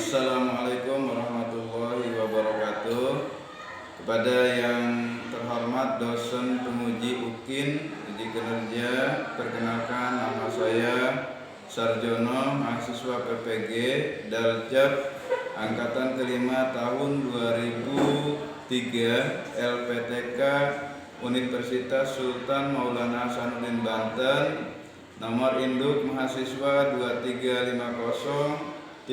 Assalamualaikum warahmatullahi wabarakatuh. Kepada yang terhormat dosen penguji UKIN uji kinerja, perkenalkan nama saya Sarjono, mahasiswa PPG Daljab angkatan kelima tahun 2003 LPTK Universitas Sultan Maulana Hasanuddin Banten. Nomor induk mahasiswa 23503004.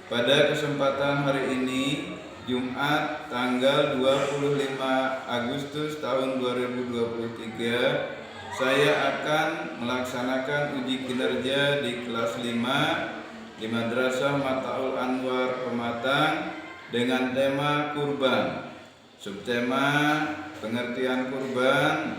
Pada kesempatan hari ini, Jumat tanggal 25 Agustus tahun 2023, saya akan melaksanakan uji kinerja di kelas 5 di Madrasah Mataul Anwar Pematang dengan tema kurban. Subtema pengertian kurban,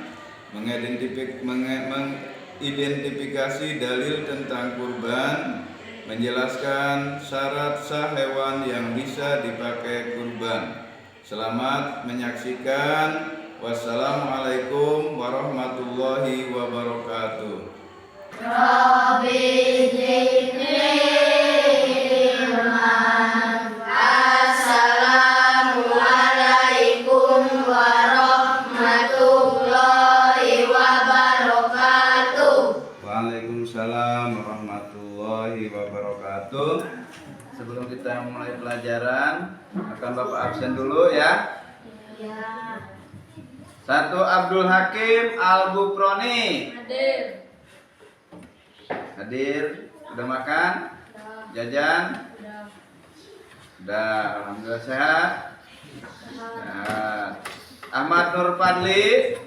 mengidentifikasi dalil tentang kurban, menjelaskan syarat sah hewan yang bisa dipakai kurban. Selamat menyaksikan. Wassalamualaikum warahmatullahi wabarakatuh. Assalamualaikum warahmatullahi wabarakatuh. Waalaikumsalam warahmatullahi wabarakatuh. Sebelum kita mulai pelajaran, akan Bapak absen dulu ya. Satu, Abdul Hakim Al-Buproni. Hadir. Hadir. Sudah makan? Jajan? Sudah. Alhamdulillah sehat. Sehat. Ahmad Nur Fadli.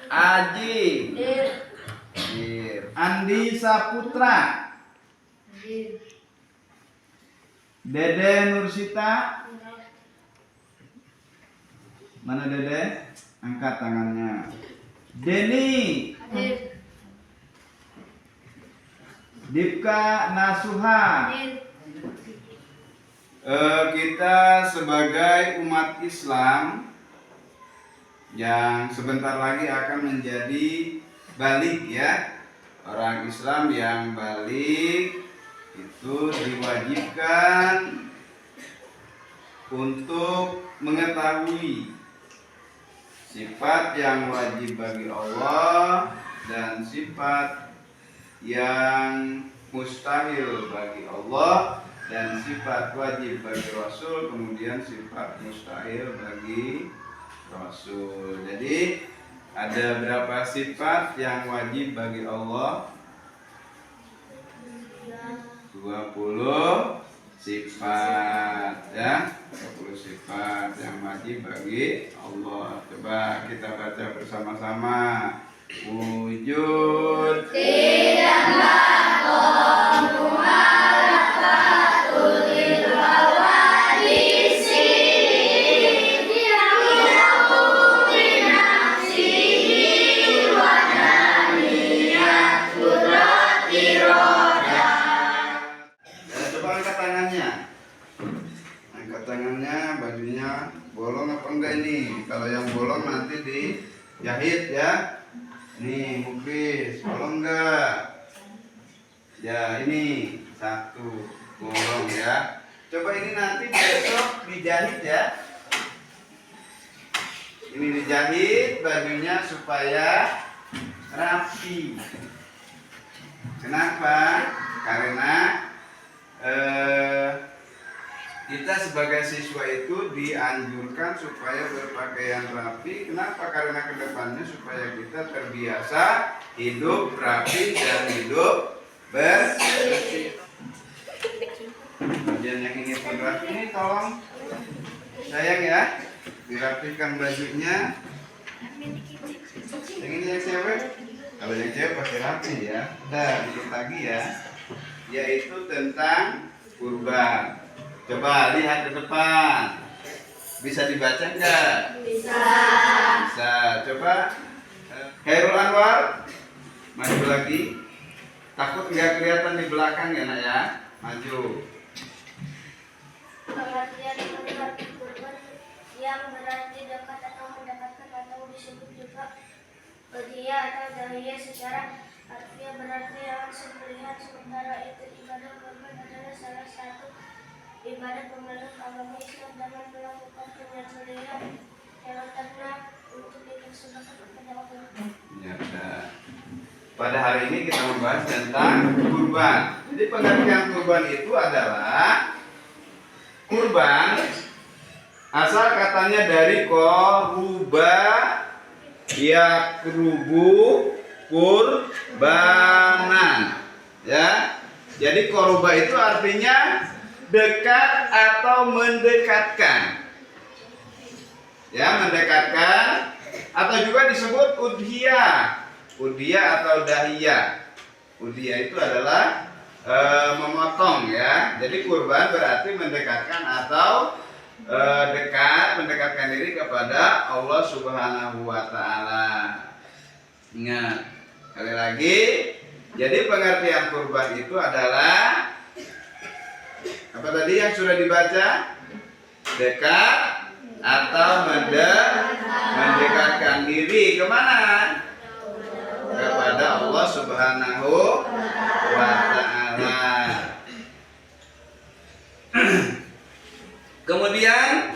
Aji. Hadir. Andi Saputra. Hadir. Dede Nursita. Mana Dede? Angkat tangannya. Deni. Hadir. Dipka Nasuha. Hadir. Kita sebagai umat Islam yang sebentar lagi akan menjadi balik ya, orang Islam yang balik itu diwajibkan untuk mengetahui sifat yang wajib bagi Allah dan sifat yang mustahil bagi Allah, dan sifat wajib bagi Rasul, kemudian sifat mustahil bagi Rasul. Jadi ada berapa sifat yang wajib bagi Allah? 20 sifat ya. 20 sifat yang wajib bagi Allah. Coba kita baca bersama-sama. Wujud Tidaklah muhalafatul lil hawadisi bi nafsihi wa daniyat qudrati roda. Coba angkat tangannya. Angkat tangannya, bajunya bolong apa enggak ini? Kalau yang bolong nanti dijahit ya. Nih, muklis, bolong enggak? Ya, ini satu bolong ya. Coba ini nanti besok dijahit ya. Ini dijahit bajunya supaya rapi. Kenapa? Karena kita sebagai siswa itu dianjurkan supaya berpakaian rapi. Kenapa? Karena kedepannya supaya kita terbiasa hidup rapi dan hidup bersih. Kemudian yang ini pun rapi, ini tolong sayang ya, dirapikan bajunya. Yang ini yang cewek, kalau yang cewek pakai rapi ya. Udah dikit lagi ya, yaitu tentang kurban. Coba lihat ke depan. Bisa dibaca enggak? Bisa. Bisa. Coba Khairul Anwar, maju lagi. Takut enggak kelihatan di belakang ya nak ya? Maju. Pengertian kurban yang berarti dekat atau mendekatkan atau disebut juga Udhiyah atau dahiyah secara harfiah berarti yang sembelihan, sementara itu ibadah kurban adalah salah satu ibadah pemeluk agama Islam dengan melakukan penyembelihan hewan ternak untuk dipersembahkan kepada Allah. Ya, udah. Pada hari ini kita membahas tentang kurban. Jadi pengertian kurban itu adalah kurban asal katanya dari koruba yakrubu kurbanan. Ya. Jadi koruba itu artinya dekat atau mendekatkan. Ya, mendekatkan atau juga disebut udhiyah. Udhiyah atau dahiyah. Udhiyah itu adalah memotong ya. Jadi kurban berarti mendekatkan atau dekat, mendekatkan diri kepada Allah Subhanahu wa taala. Ingat, sekali lagi, jadi pengertian kurban itu adalah apa tadi yang sudah dibaca? Dekat atau mendekatkan diri kemana? Kepada Allah Subhanahu wa taala. Kemudian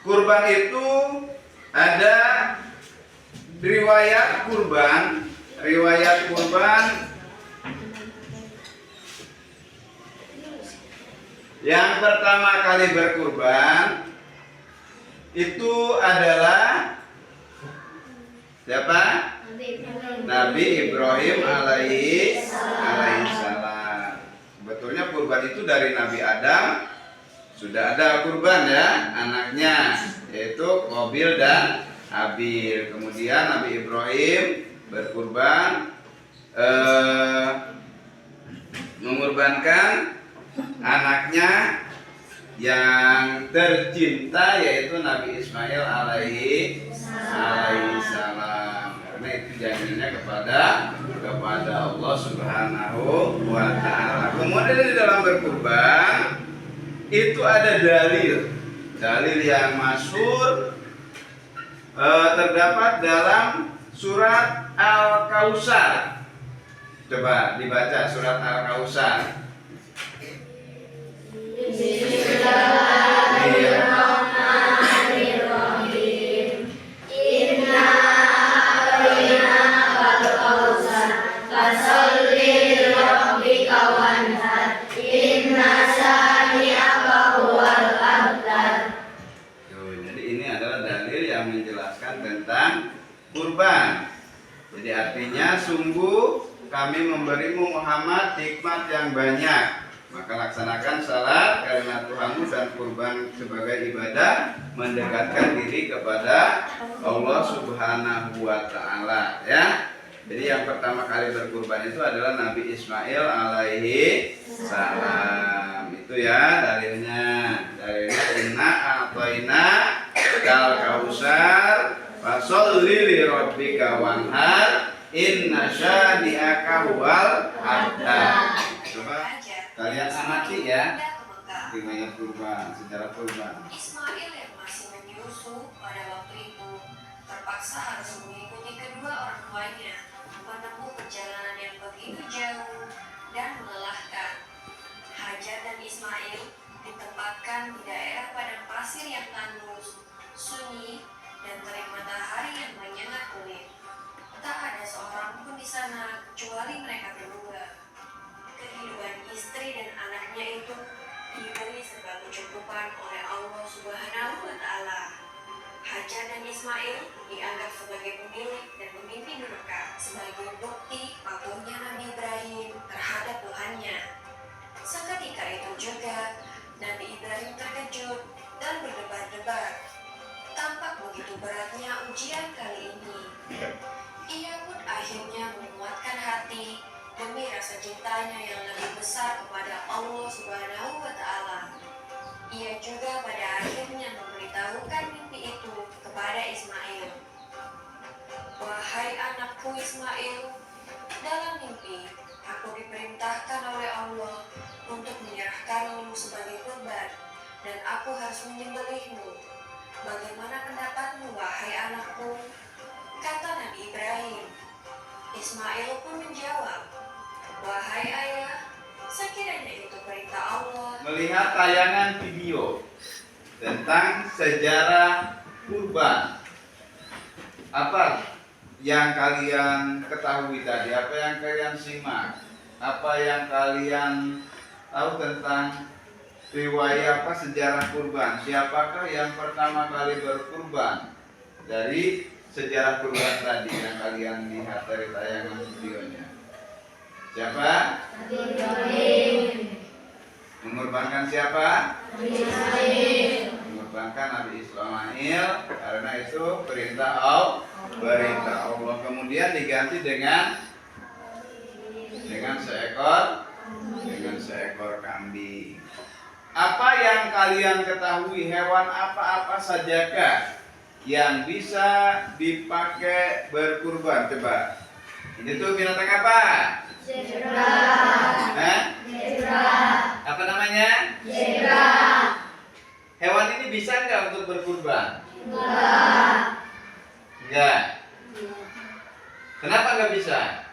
kurban itu ada riwayat kurban yang pertama kali berkurban itu adalah siapa? Nabi Ibrahim alaihi salam. Sebetulnya kurban itu dari Nabi Adam sudah ada kurban ya, anaknya yaitu Qabil dan Habil. Kemudian Nabi Ibrahim berkurban mengorbankan anaknya yang tercinta yaitu Nabi Ismail alaihi salam, karena itu janjinya kepada Allah Subhanahu wa taala. Kemudian di dalam berkurban itu ada dalil yang masyhur terdapat dalam surat Al-Kautsar. Coba dibaca surat Al-Kautsar. Bismillahirrahmanirrahim. Inna a'tainakal kautsar, fasholli lirabbika wanhar. Inna syani'aka huwal abtar. Jadi ini adalah dalil yang menjelaskan tentang kurban. Jadi artinya sungguh kami memberimu Muhammad hikmat yang banyak. Maka laksanakan salat, kalimat Tuhanmu dan kurban sebagai ibadah mendekatkan diri kepada Allah Subhanahu wa taala ya. Jadi yang pertama kali berkurban itu adalah Nabi Ismail alaihi salam. Itu ya dalilnya. Dalilnya inna a'taina kal kautsar fasholli li rabbika wanhar inna syani'aka huwal abtar. Coba kalian amati ya riwayat kurban, sejarah kurban. Ismail yang masih menyusu pada waktu itu terpaksa harus mengikuti kedua orang tuanya menempuh perjalanan yang begitu jauh dan melelahkan. Hajar dan Ismail ditempatkan di daerah padang pasir yang tandus, sunyi, dan terik matahari yang menyengat kulit. Tak ada seorang pun di sana kecuali mereka berdua. Kehidupan istri dan anaknya itu diberi serba kecukupan oleh Allah Subhanahu wa taala. Hajar dan Ismail dianggap sebagai pemilik dan pemimpin mereka sebagai bukti patuhnya Nabi Ibrahim terhadap Tuhannya. Seketika itu juga Nabi Ibrahim terkejut dan berdebar-debar. Tampak begitu beratnya ujian kali ini. Ia pun akhirnya menguatkan hati demi rasa cintanya yang lebih besar kepada Allah Subhanahu wa taala. Ia juga pada akhirnya memberitahukan mimpi itu kepada Ismail. Wahai anakku Ismail, dalam mimpi aku diperintahkan oleh Allah untuk menyerahkanmu sebagai korban, dan aku harus menyembelihmu. Bagaimana pendapatmu, wahai anakku? Kata Nabi Ibrahim. Ismail pun menjawab, wahai ayah, sekiranya itu perintah Allah. Melihat tayangan video tentang sejarah kurban, apa yang kalian ketahui tadi? Apa yang kalian simak? Apa yang kalian tahu tentang riwayat sejarah kurban? Siapakah yang pertama kali berkurban dari sejarah kurban tadi yang kalian lihat dari tayangan videonya? Siapa? Mengorbankan siapa? Mengorbankan Nabi Ismail, karena itu perintah Allah. Kemudian diganti dengan seekor kambing. Apa yang kalian ketahui, hewan apa-apa sajakah yang bisa dipakai berkurban? Coba. Ini tuh binatang apa? Zebra. Zebra. Apa namanya? Zebra. Hewan ini bisa nggak untuk berkurban? Enggak. Enggak. Kenapa nggak bisa?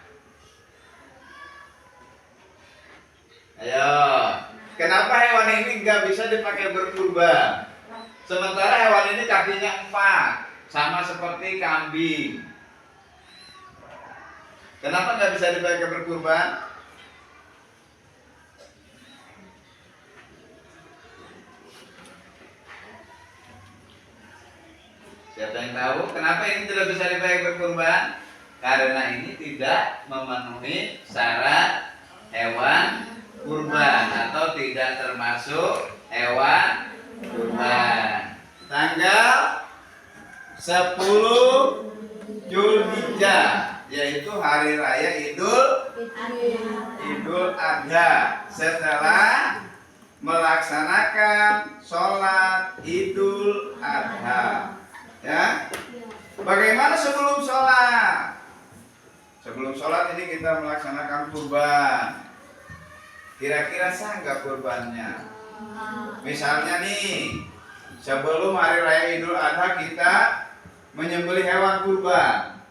Ayo. Kenapa hewan ini nggak bisa dipakai berkurban? Sementara hewan ini kakinya 4, sama seperti kambing. Kenapa nggak bisa dipakai berkurban? Siapa yang tahu? Kenapa ini tidak bisa dipakai berkurban? Karena ini tidak memenuhi syarat hewan kurban atau tidak termasuk hewan kurban. Tanggal 10 Zulhijjah, yaitu hari raya Idul Adha, setelah melaksanakan sholat Idul Adha. Ya, bagaimana sebelum sholat? Sebelum sholat ini kita melaksanakan kurban. Kira-kira sah nggak kurbannya? Misalnya nih, sebelum hari raya Idul Adha kita menyembelih hewan kurban.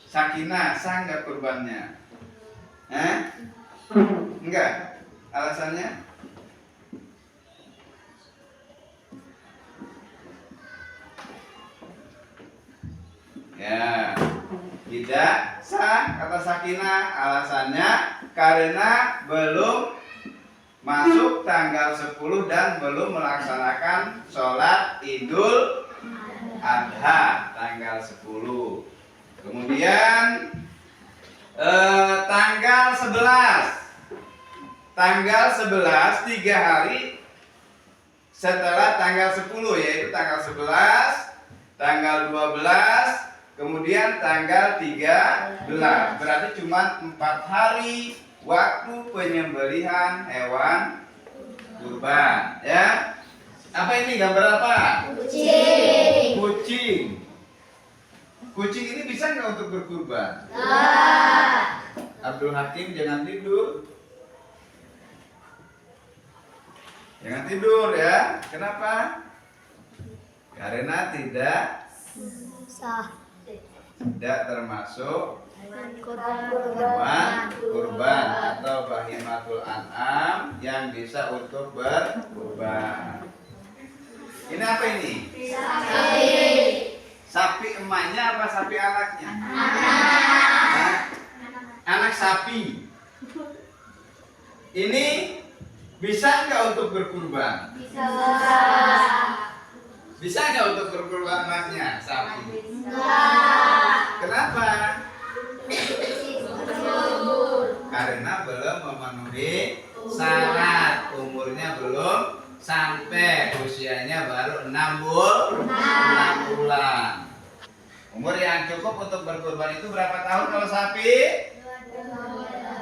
Sakinah, sah nggak kurbannya? Enggak. Alasannya? Ya, tidak sah kata Sakinah. Alasannya karena belum masuk tanggal 10 dan belum melaksanakan sholat Idul Adha tanggal 10. Kemudian tanggal 11 3 hari setelah tanggal 10, yaitu tanggal 11, tanggal 12, kemudian tanggal 13. Berarti cuma 4 hari waktu penyembelihan hewan kurban, ya. Apa ini gambar apa? Kucing. Kucing ini bisa nggak untuk berkurban? Abdul Hakim, jangan tidur. Jangan tidur ya. Kenapa? Karena tidak termasuk hewan kurban atau bahimatul an'am yang bisa untuk berkurban. Ini apa ini? Sapi emaknya apa sapi anaknya? Anak sapi. Ini bisa nggak untuk berkurban? Bisa nggak untuk berkurban anaknya sapi? Kenapa? Karena belum memenuhi syarat, umurnya belum sampai, usianya baru 6 bulan. Umur yang cukup untuk berkurban itu berapa tahun kalau sapi?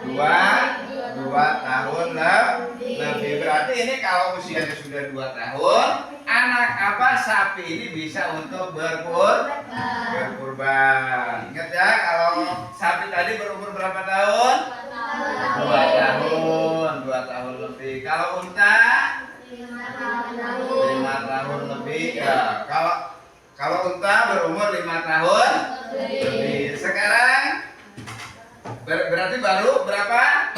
2 tahun lebih. Berarti ini kalau usianya sudah 2 tahun, anak apa sapi ini bisa untuk berkurban. Ingat ya, kalau sapi tadi berumur berapa tahun? 2 tahun lebih. Kalau unta 5 tahun lebih. Ya, kalau unta berumur 5 tahun lebih. Sekarang berarti baru berapa?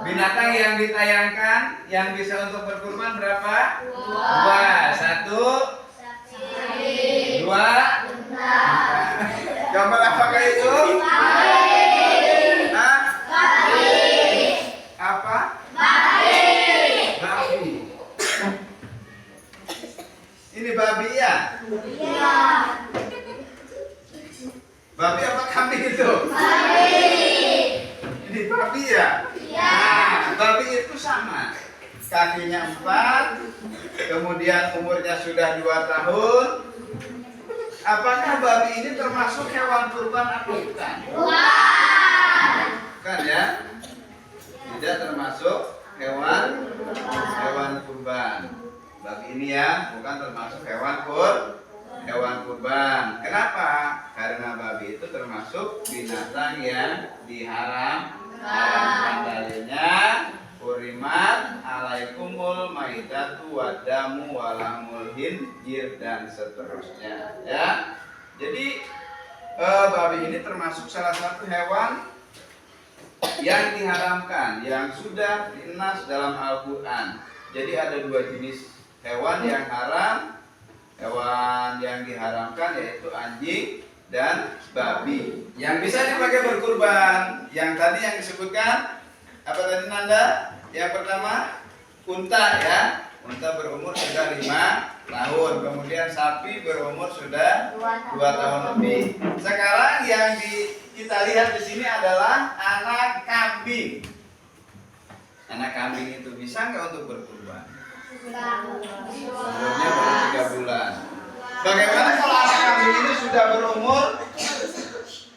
Binatang yang ditayangkan yang bisa untuk berkurban berapa? 2. 1, 2. Gambar apakah itu? Hah? Apa? Babi. Ini babi ya? Babi apa kambing itu? Ini babi ya? Nah, babi itu sama. Kakinya 4, kemudian umurnya sudah 2 tahun. Apakah babi ini termasuk hewan kurban atau bukan? Bukan ya? Tidak termasuk hewan kurban. Babi ini ya bukan termasuk hewan kurban. Kenapa? Karena babi itu termasuk binatang yang diharamkan dalilnya Hurimat alaikumul maitatu wadamu walamul hinjir dan seterusnya ya. Jadi babi ini termasuk salah satu hewan yang diharamkan yang sudah dinas dalam Al-Qur'an. Jadi ada 2 jenis hewan yang haram. Hewan yang diharamkan yaitu anjing dan babi. Yang bisa dipakai berkurban. Yang tadi yang disebutkan apa tadi Nanda? Yang pertama unta ya. Unta berumur sudah 5 tahun. Kemudian sapi berumur sudah 2 tahun lebih. Sekarang yang kita lihat di sini adalah anak kambing. Anak kambing itu bisa nggak untuk berkurban? Umurnya baru 3 bulan. Bagaimana kalau anak kambing ini sudah berumur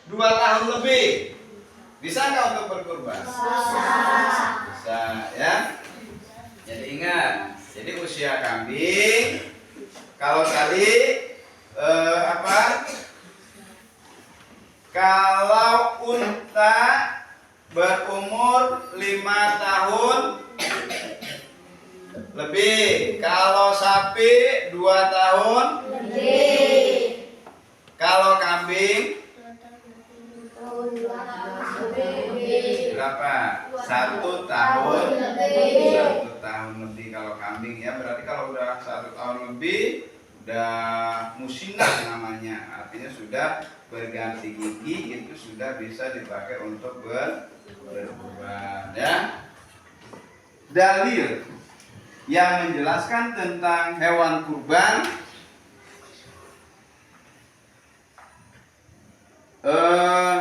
2 tahun lebih? Bisa nggak untuk berkurban? Bisa ya. Jadi ingat, jadi usia kambing kalau tadi kalau unta berumur 5 tahun lebih, kalau sapi 2 tahun lebih, kalau kambing berapa? 1 tahun lebih kalau kambing ya. Berarti kalau udah 1 tahun lebih udah musinah namanya, artinya sudah berganti gigi, itu sudah bisa dipakai untuk berkurban ya. Dalil yang menjelaskan tentang hewan kurban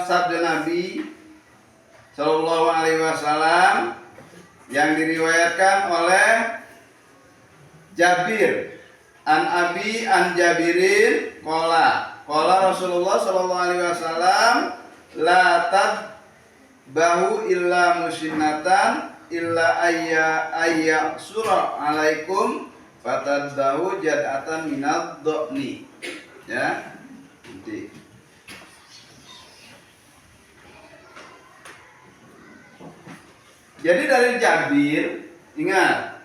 sabda Nabi Shallallahu Alaihi Wasallam yang diriwayatkan oleh Jabir an Jabirin qala Rasulullah Shallallahu Alaihi Wasallam la tadbahu illa musinnatan illa ayya surah alaikum fatadbahu jad'atan minad dhani ya. Nanti jadi dari Jabir, ingat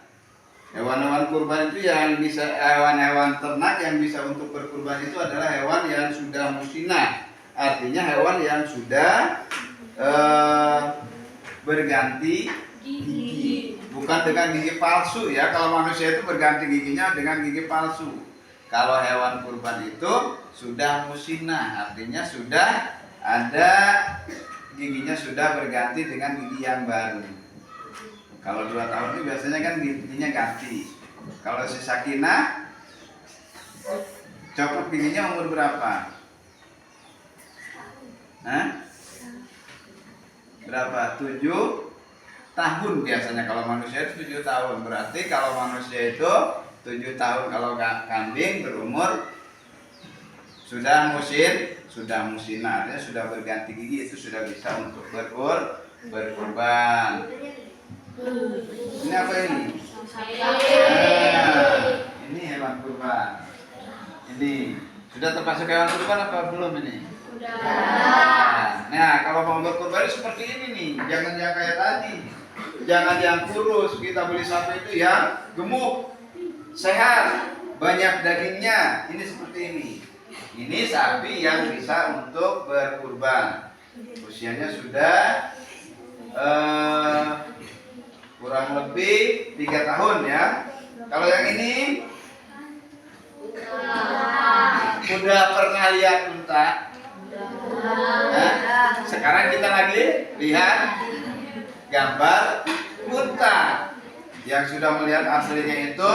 hewan-hewan kurban itu yang bisa, hewan-hewan ternak yang bisa untuk berkurban itu adalah hewan yang sudah musnah, artinya hewan yang sudah berganti gigi, bukan dengan gigi palsu ya. Kalau manusia itu berganti giginya dengan gigi palsu. Kalau hewan kurban itu sudah musnah, artinya sudah ada giginya, sudah berganti dengan gigi yang baru. Kalau 2 tahun itu biasanya kan giginya ganti. Kalau si Sakinah copot giginya umur berapa? Hah? Berapa? 7 tahun biasanya. Kalau manusia itu 7 tahun. Berarti kalau manusia itu 7 tahun. Kalau kambing berumur sudah musnah, artinya sudah berganti gigi, itu sudah bisa untuk berkurban. Ini apa ini? Ini hewan kurban. Ini sudah termasuk hewan kurban apa belum ini? Sudah. Nah, kalau mau berkurban seperti ini nih, jangan yang kayak tadi. jangan yang kurus. Kita beli sapi itu yang gemuk, sehat, banyak dagingnya. Ini seperti ini. Ini sapi yang bisa untuk berkurban. Usianya sudah kurang lebih 3 tahun ya. Kalau yang ini udah pernah lihat unta? Nah, sekarang kita lagi lihat gambar unta. Yang sudah melihat aslinya itu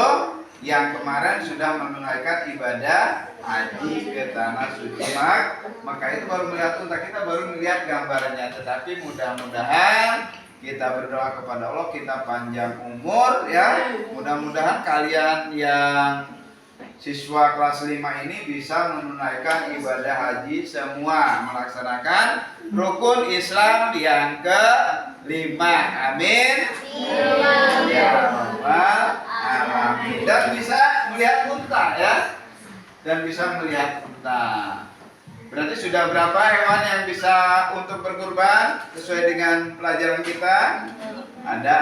yang kemarin sudah menunaikan ibadah haji ke tanah suci Makkah, itu baru melihat unta, kita baru melihat gambarnya. Tetapi mudah-mudahan kita berdoa kepada Allah, kita panjang umur ya. Mudah-mudahan kalian yang siswa kelas 5 ini bisa menunaikan ibadah haji semua, melaksanakan rukun Islam yang ke-5. Amin. Ya Rabbal alamin. Dan bisa melihat unta ya. Dan bisa melihat unta. Berarti sudah berapa hewan yang bisa untuk berkurban sesuai dengan pelajaran kita? Ada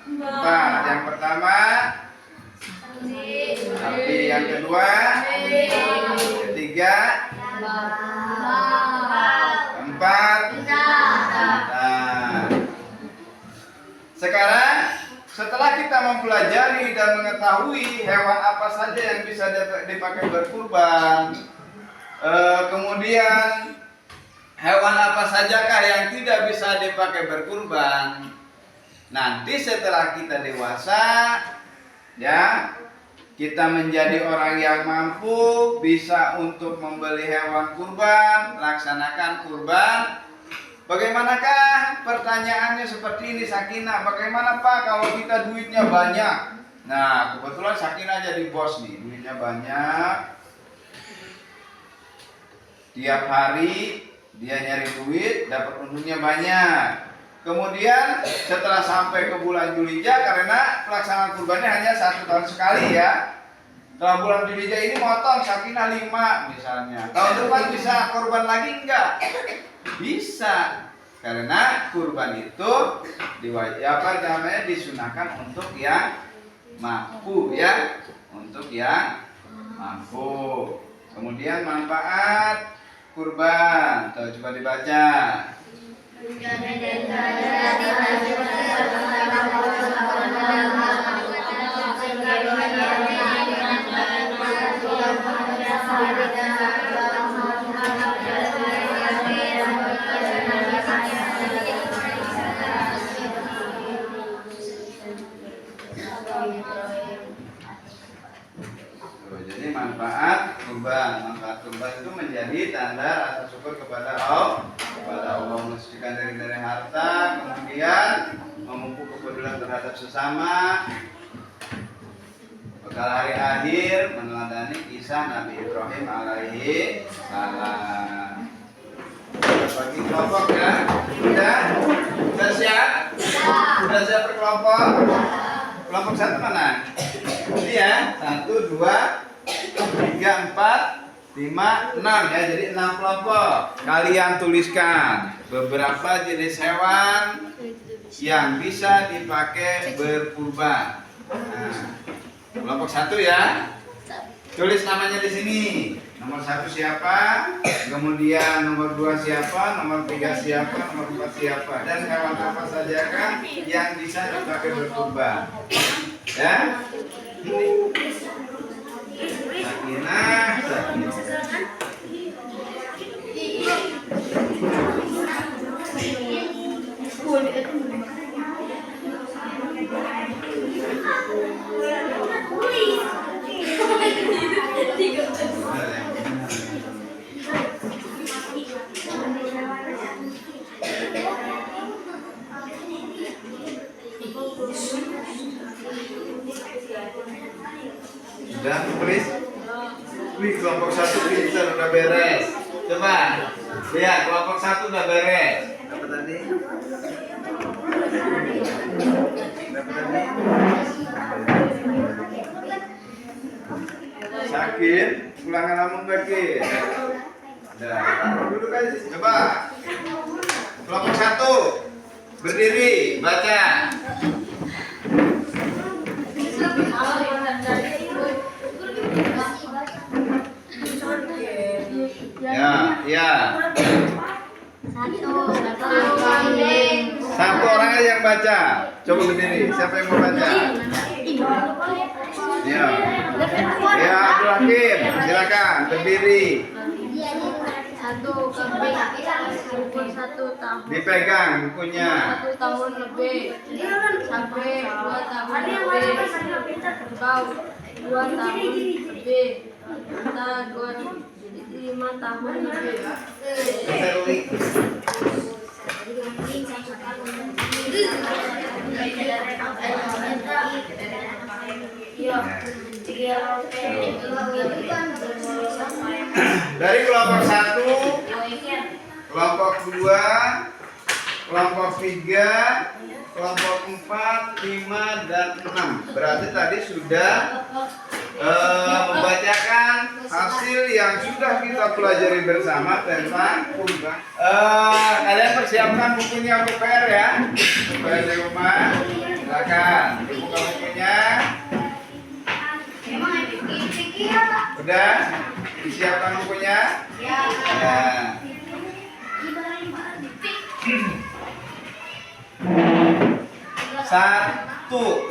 4. Yang pertama sapi, yang kedua, ketiga, keempat, sekarang setelah kita mempelajari dan mengetahui hewan apa saja yang bisa dipakai berkurban, kemudian hewan apa sajakah yang tidak bisa dipakai berkurban, nanti setelah kita dewasa ya, kita menjadi orang yang mampu bisa untuk membeli hewan kurban, laksanakan kurban. Bagaimanakah pertanyaannya seperti ini Sakinah? Bagaimana Pak kalau kita duitnya banyak? Nah, kebetulan Sakinah jadi bos nih, duitnya banyak. Tiap hari dia nyari duit, dapat untungnya banyak. Kemudian setelah sampai ke bulan Dzulhijjah, karena pelaksanaan kurbannya hanya 1 tahun sekali ya. Setelah bulan Dzulhijjah ini motong Sakinah 5 misalnya. Tahun depan bisa kurban lagi enggak? Bisa. Karena kurban itu disunahkan untuk yang mampu ya, untuk yang mampu. Kemudian manfaat kurban, tuh, coba dibaca. Jadi manfaat kurban itu menjadi tanda rasa syukur kepada Allah, mensucikan dari harta, kemudian memupuk kepedulian terhadap sesama, bekal hari akhir, meneladani kisah Nabi Ibrahim alaihi salam. Bagi kelompok ya, sudah siap? Sudah siap berkelompok? Kelompok 1 mana? Ini ya, 1, 2, 3, 4, 5, 6 ya, jadi 6 kelompok. Kalian tuliskan beberapa jenis hewan yang bisa dipakai berkurban. Nah, kelompok 1 ya, tulis namanya di sini. Nomor 1 siapa, kemudian nomor 2 siapa, nomor 3 siapa, nomor 4 siapa, dan hewan apa saja kan yang bisa dipakai berkurban. Ya. Sakinah. Sudah tulis? Wih, kelompok 1 pintar, udah beres. Coba lihat, kelompok 1 udah beres. Apa tadi? Sakit, ulangan lamun bagi. Udah, duduk aja. Coba. Kelompok 1 berdiri, baca. baca? Coba berdiri. Siapa yang mau baca? Ya. Ya, Abdul Hakim. Silakan berdiri. 1 sampai umur 1 tahun. Dipegang bukunya. 1 tahun lebih sampai 2 tahun lebih. Kau 2 tahun lebih. Kita 5 tahun lebih. Dari kelompok 1, kelompok 2, kelompok 3, kelompok 4, 5, dan 6. Berarti tadi sudah membacakan hasil yang sudah kita pelajari bersama tentang kurban. Kalian persiapkan bukunya untuk PR ya, supaya di rumah. Silakan dibuka bukunya. Udah disiapkan bukunya? Ya. Satu.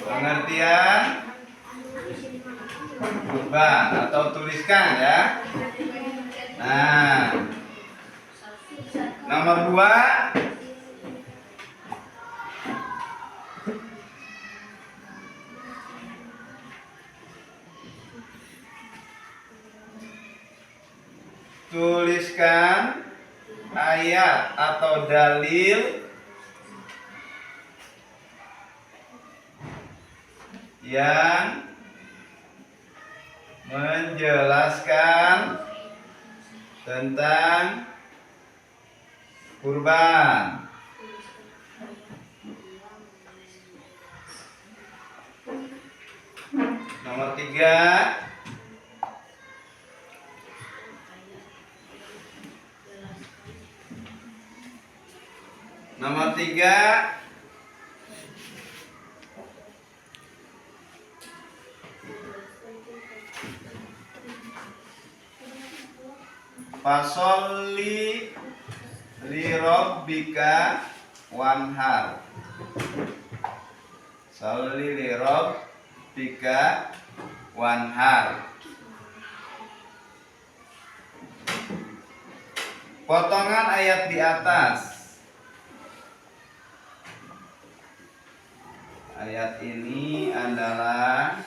Pengertian kurban atau tuliskan ya. Nah, nomor 2. Tuliskan ayat atau dalil yang menjelaskan tentang kurban. Nomor 3. Nomor 3. Fasolli li rabbika wanhar. Sholli li rabbika wanhar. Potongan ayat di atas. Ayat ini adalah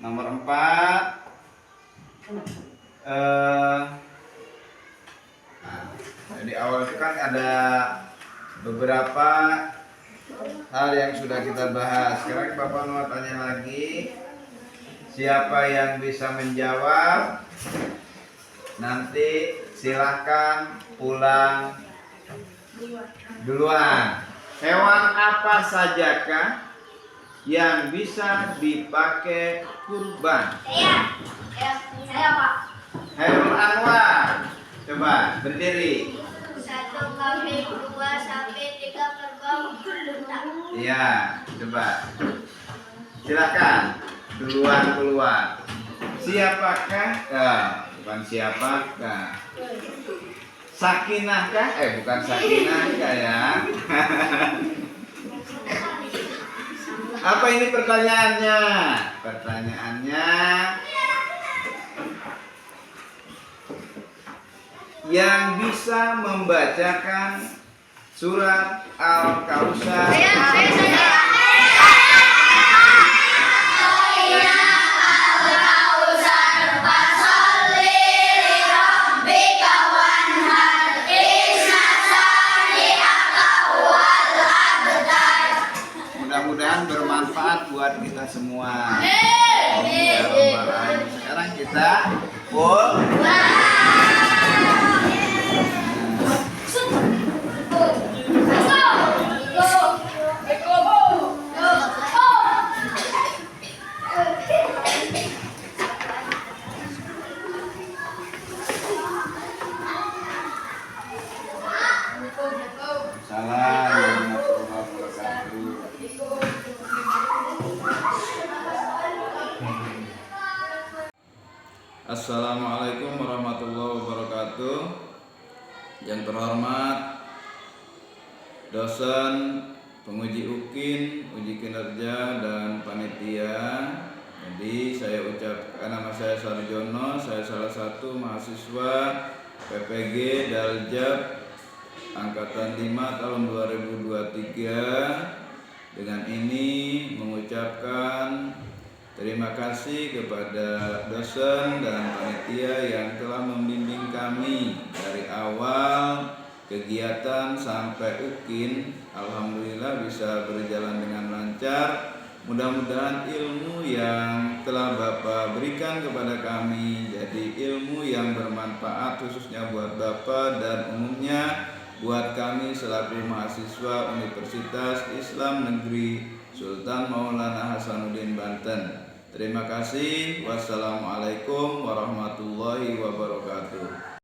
nomor 4. Jadi awal itu kan ada beberapa hal yang sudah kita bahas. Sekarang Bapak mau tanya lagi. Siapa yang bisa menjawab? Nanti silahkan pulang duluan. Hewan apa sajakah yang bisa dipakai kurban? Saya Pak. Hairul Anwar, coba berdiri. 1 kambing, 2 sampai 3 kerbau. Iya, coba. Silakan duluan keluar. Siapakah? Bukan siapakah. Sakinahkah? Bukan sakinahkah ya. Apa ini pertanyaannya? Pertanyaannya, yang bisa membacakan surat Al-Kautsar. Mudah-mudahan bermanfaat buat kita semua. Sekarang kita full. Assalamualaikum warahmatullahi wabarakatuh. Yang terhormat dosen, penguji UKIN, uji kinerja dan panitia. Jadi saya ucapkan, nama saya Sarjono, saya salah satu mahasiswa PPG Daljab Angkatan 5 tahun 2023. Dengan ini mengucapkan terima kasih kepada dosen dan panitia yang telah membimbing kami dari awal kegiatan sampai UKIN. Alhamdulillah bisa berjalan dengan lancar. Mudah-mudahan ilmu yang telah Bapak berikan kepada kami jadi ilmu yang bermanfaat khususnya buat Bapak dan umumnya buat kami selaku mahasiswa Universitas Islam Negeri Sultan Maulana Hasanuddin Banten. Terima kasih. Wassalamualaikum warahmatullahi wabarakatuh.